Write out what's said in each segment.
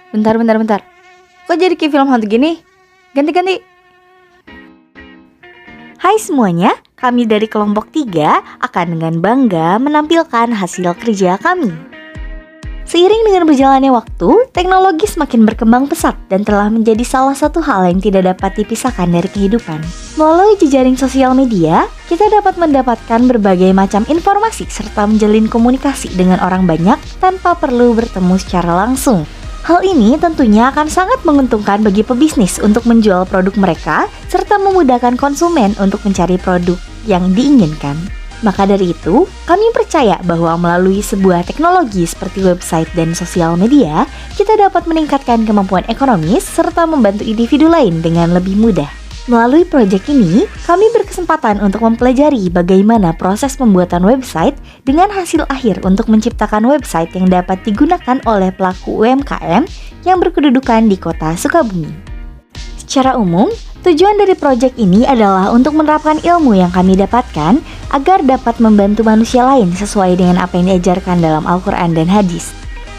Bentar. Kok jadi kayak film hantu gini? Ganti. Hai semuanya, kami dari kelompok 3 akan dengan bangga menampilkan hasil kerja kami. Seiring dengan berjalannya waktu, teknologi semakin berkembang pesat dan telah menjadi salah satu hal yang tidak dapat dipisahkan dari kehidupan. Melalui jejaring sosial media, kita dapat mendapatkan berbagai macam informasi serta menjalin komunikasi dengan orang banyak tanpa perlu bertemu secara langsung. Hal ini tentunya akan sangat menguntungkan bagi pebisnis untuk menjual produk mereka serta memudahkan konsumen untuk mencari produk yang diinginkan. Maka dari itu, kami percaya bahwa melalui sebuah teknologi seperti website dan sosial media, kita dapat meningkatkan kemampuan ekonomis serta membantu individu lain dengan lebih mudah. Melalui proyek ini, kami berkesempatan untuk mempelajari bagaimana proses pembuatan website dengan hasil akhir untuk menciptakan website yang dapat digunakan oleh pelaku UMKM yang berkedudukan di kota Sukabumi. Secara umum, tujuan dari proyek ini adalah untuk menerapkan ilmu yang kami dapatkan agar dapat membantu manusia lain sesuai dengan apa yang diajarkan dalam Al-Quran dan Hadis.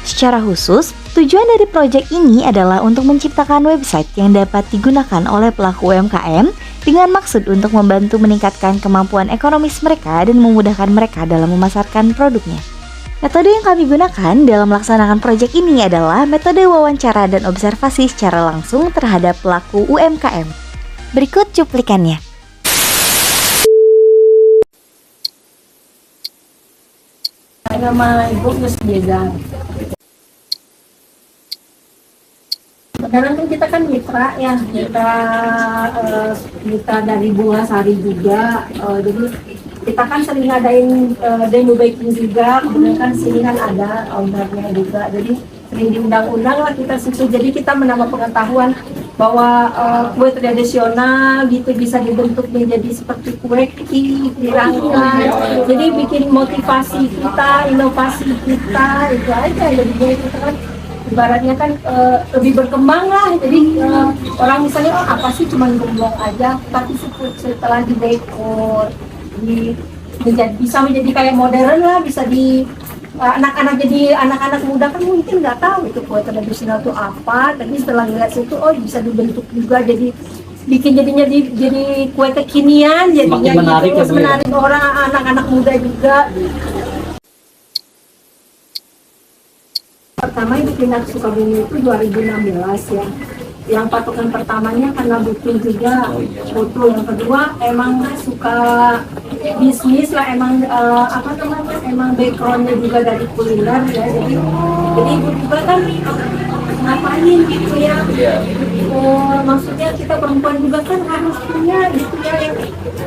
Secara khusus, tujuan dari proyek ini adalah untuk menciptakan website yang dapat digunakan oleh pelaku UMKM dengan maksud untuk membantu meningkatkan kemampuan ekonomis mereka dan memudahkan mereka dalam memasarkan produknya. Metode yang kami gunakan dalam melaksanakan proyek ini adalah metode wawancara dan observasi secara langsung terhadap pelaku UMKM. Berikut cuplikannya. Nama Ibu Gus Dieza. Sekarang kan kita kan mitra ya, mitra dari Bunga Sari juga. Jadi kita kan sering ngadain demo baking juga, kemudian kan sini kan ada ownernya juga. Jadi sering diundang-undang lah kita situ. Jadi kita menambah pengetahuan bahwa kue tradisional gitu bisa dibentuk menjadi seperti kue dirangkai. Jadi bikin motivasi kita, inovasi kita itu aja. Jadi kita kan ibaratnya kan lebih berkembang lah. Jadi orang misalnya apa sih cuma gemblong aja, tapi setelah didekor bisa menjadi kayak modern lah, bisa di anak-anak jadi anak-anak muda kan mungkin nggak tahu itu kue tradisional itu apa, tapi setelah lihat situ bisa dibentuk juga jadi bikin jadi kue kekinian jadinya menarik, gitu, menarik orang anak-anak muda juga. Pertama Ibu pindah ke Sukabumi itu 2016 ya. Yang patokan pertamanya karena butuh juga foto. Yang kedua emang suka bisnis lah, emang emang backgroundnya juga dari kuliner ya. Jadi Ibu juga kan ngapain gitu ya. Maksudnya kita perempuan juga kan harus punya gitu ya,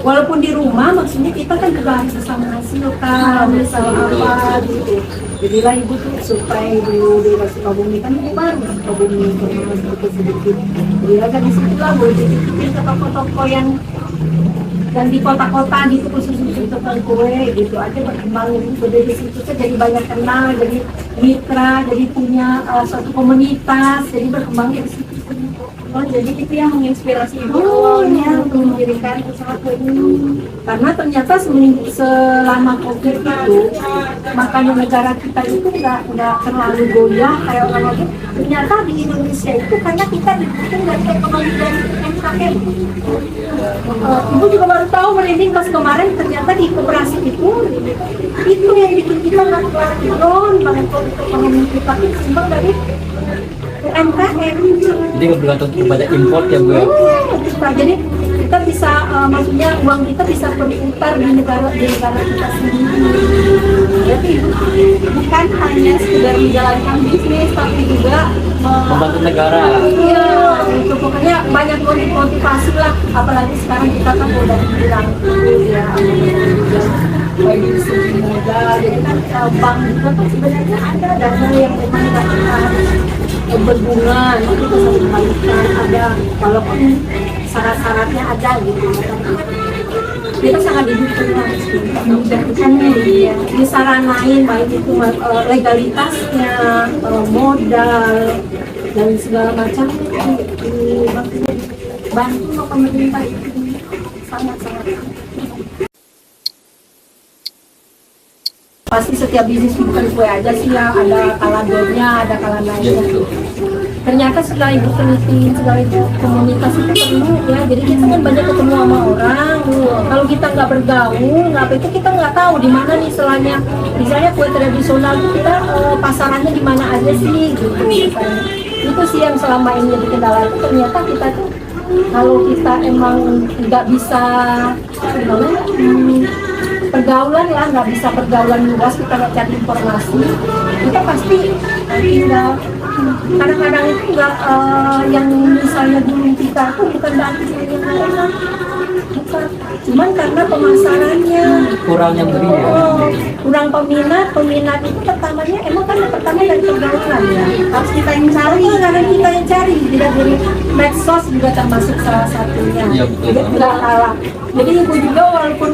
walaupun di rumah maksudnya kita kan juga harus bisa menghasilkan misal apa gitu. Jadilah Ibu tuh supaya Ibu di Sukabumi kan Ibu baru Sukabumi sedikit. Jadi agak di situ lah boleh dititipin ke toko-toko yang di kota-kota gitu, khusus untuk kue gitu aja berkembang. Dari situ kan jadi banyak kenal, jadi mitra, jadi punya suatu komunitas, jadi berkembang dari situ. Oh, jadi itu yang menginspirasi Ibu awalnya untuk mendirikan usaha kue ini. Karena ternyata selama COVID itu makanan negara kita itu nggak terlalu goyah kayak orang lain. Ternyata di Indonesia itu karena kita didukung dari ekonomi dari UMKM. Ibu juga baru tahu merinding pas kemarin ternyata di koperasi itu yang bikin kita nggak terlalu turun banget ekonomi kita itu seimbang dari UMKM. Jadi bergantung kepada import ya Bu ya? Jadi kita bisa, maksudnya uang kita bisa berputar di negara kita sendiri. Jadi bukan hanya sekedar menjalankan bisnis, tapi juga Membantu negara. iya, itu pokoknya banyak motivasi lah. Apalagi sekarang kita kan udah bilang ya, baik dari segi modal. Jadi kan bank juga kan sebenarnya ada dana yang memang kita harus berbunga, itu bisa dikembalikan, ada walaupun syarat-syaratnya ada gitu. Kita sangat didukung harus memudahkan ya, disaranain baik itu legalitasnya, modal dan segala macam bantu pemerintah itu sangat-sangat. Pasti setiap bisnis bukan kue aja sih ya, ada kalandornya, ada kalandornya. ternyata setelah ibu teliti segala itu komunikasi itu perlu ya. Jadi kita kan banyak ketemu sama orang. Kalau kita nggak bergaul, nggak apa itu kita nggak tahu di mana nih selanya. Misalnya kue tradisional itu kita pasarannya di mana aja sih gitu. Misalnya. Itu sih yang selama ini jadi kendala itu ternyata kita tuh kalau kita emang nggak bisa pergaulan ya, nggak bisa pergaulan luas, kita nggak cari informasi, kita pasti tinggal kadang-kadang itu nggak yang misalnya dulu kita tuh bukan dari yang enak, bukan, cuman karena pemasarannya Kurang yang beri ya. kurang peminat itu pertamanya emang kan pertama dari pergaulan ya, Harus kita yang cari. karena kita yang cari, tidak dari medsos juga termasuk salah satunya. Iya, betul. Nggak kalah. Jadi ibu juga walaupun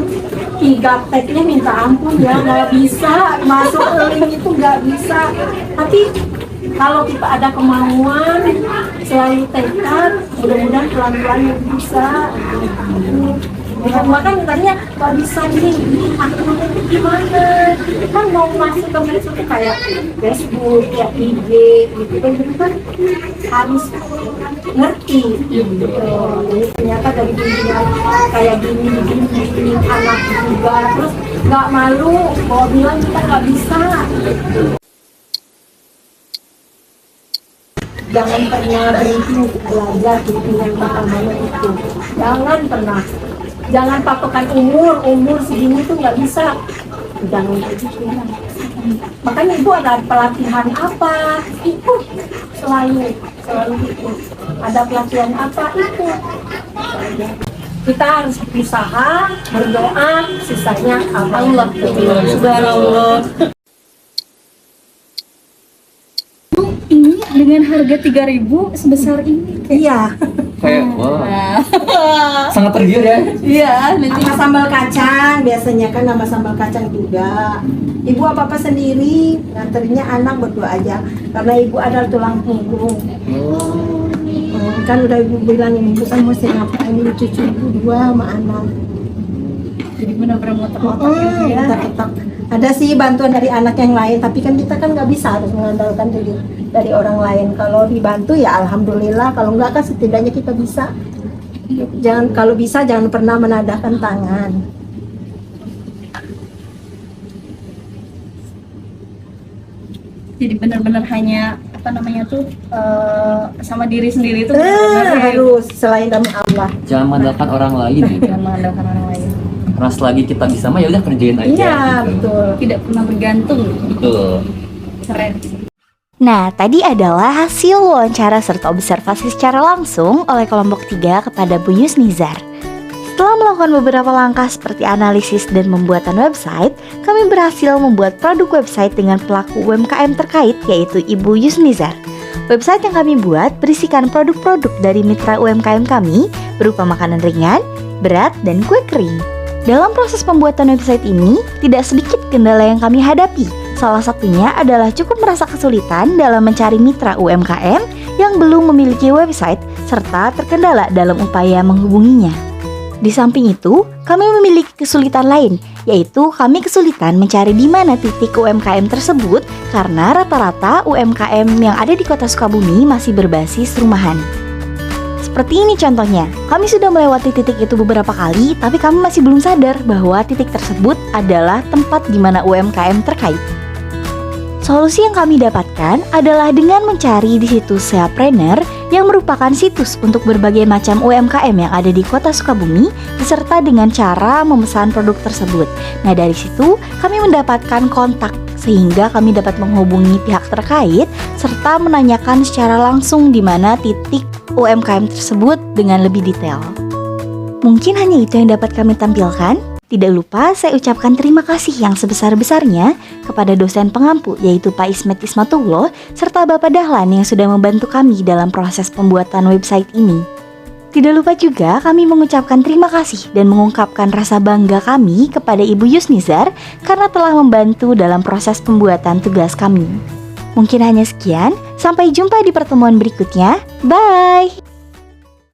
gapteknya minta ampun ya, nggak bisa masuk ke link itu, nggak bisa. Tapi kalau kita ada kemauan, selalu tekad, mudah-mudahan pelan-pelan bisa. Makanya katanya nggak bisa nih, akunnya itu gimana? Kan mau masuk ke medsos itu kayak Facebook, ya IG, gitu kan harus ngerti gitu. Jadi ternyata dari dunia kayak gini anak juga, terus nggak malu kalau bilang kita nggak bisa. Jangan pernah berhenti untuk belajar gitu yang pertamanya itu. Jangan pernah. Jangan patokan umur segini tuh nggak bisa. Jangan begitu. Makanya ibu ada pelatihan apa? Itu selalu itu. Ada pelatihan apa itu? Kita harus berusaha, berdoa, sisanya Allah. Subhanallah. Ini dengan harga 3.000 sebesar ini. Iya. Kayak wah. Sangat tergiur ya. Iya, nanti Sama sambal kacang, biasanya kan nama sambal kacang juga. Ibu apa-apa sendiri, nganternya anak berdua aja. Karena ibu adalah tulang punggung. Kan udah ibu bilang ini, ibu kan mesti ngapain ini cucu ibu dua sama anak. jadi benar-benar ngotot-ngotot gitu ya. Tetap ada sih bantuan dari anak yang lain, tapi kan kita kan nggak bisa harus mengandalkan dari orang lain. Kalau dibantu ya alhamdulillah, kalau enggak kan setidaknya kita bisa. Kalau bisa jangan pernah menadahkan tangan. Jadi benar-benar hanya apa namanya tuh sama diri sendiri itu benar-benar ya, Harus selain dari Allah. Jangan mengandalkan orang lain ya. jangan mengandalkan orang lain. Karena selagi kita bisa mah ya udah kerjain aja. Iya gitu. betul. Tidak pernah bergantung. Betul. Keren. Nah, tadi adalah hasil wawancara serta observasi secara langsung oleh kelompok 3 kepada Bu Yusnizar. Setelah melakukan beberapa langkah seperti analisis dan pembuatan website, kami berhasil membuat produk website dengan pelaku UMKM terkait, yaitu Ibu Yusnizar. Website yang kami buat berisikan produk-produk dari mitra UMKM kami berupa makanan ringan, berat, dan kue kering. Dalam proses pembuatan website ini, tidak sedikit kendala yang kami hadapi. Salah satunya adalah cukup merasa kesulitan dalam mencari mitra UMKM yang belum memiliki website serta terkendala dalam upaya menghubunginya. Di samping itu, kami memiliki kesulitan lain, yaitu kami kesulitan mencari di mana titik UMKM tersebut karena rata-rata UMKM yang ada di kota Sukabumi masih berbasis rumahan. Seperti ini contohnya, kami sudah melewati titik itu beberapa kali, tapi kami masih belum sadar bahwa titik tersebut adalah tempat di mana UMKM terkait. Solusi yang kami dapatkan adalah dengan mencari di situs Seapreneur yang merupakan situs untuk berbagai macam UMKM yang ada di kota Sukabumi beserta dengan cara memesan produk tersebut. Nah, dari situ kami mendapatkan kontak sehingga kami dapat menghubungi pihak terkait serta menanyakan secara langsung di mana titik UMKM tersebut dengan lebih detail. Mungkin hanya itu yang dapat kami tampilkan. Tidak lupa saya ucapkan terima kasih yang sebesar-besarnya kepada dosen pengampu yaitu Pak Ismet Ismatullah serta Bapak Dahlan yang sudah membantu kami dalam proses pembuatan website ini. Tidak lupa juga kami mengucapkan terima kasih dan mengungkapkan rasa bangga kami kepada Ibu Yusnizar karena telah membantu dalam proses pembuatan tugas kami. Mungkin hanya sekian, sampai jumpa di pertemuan berikutnya. Bye!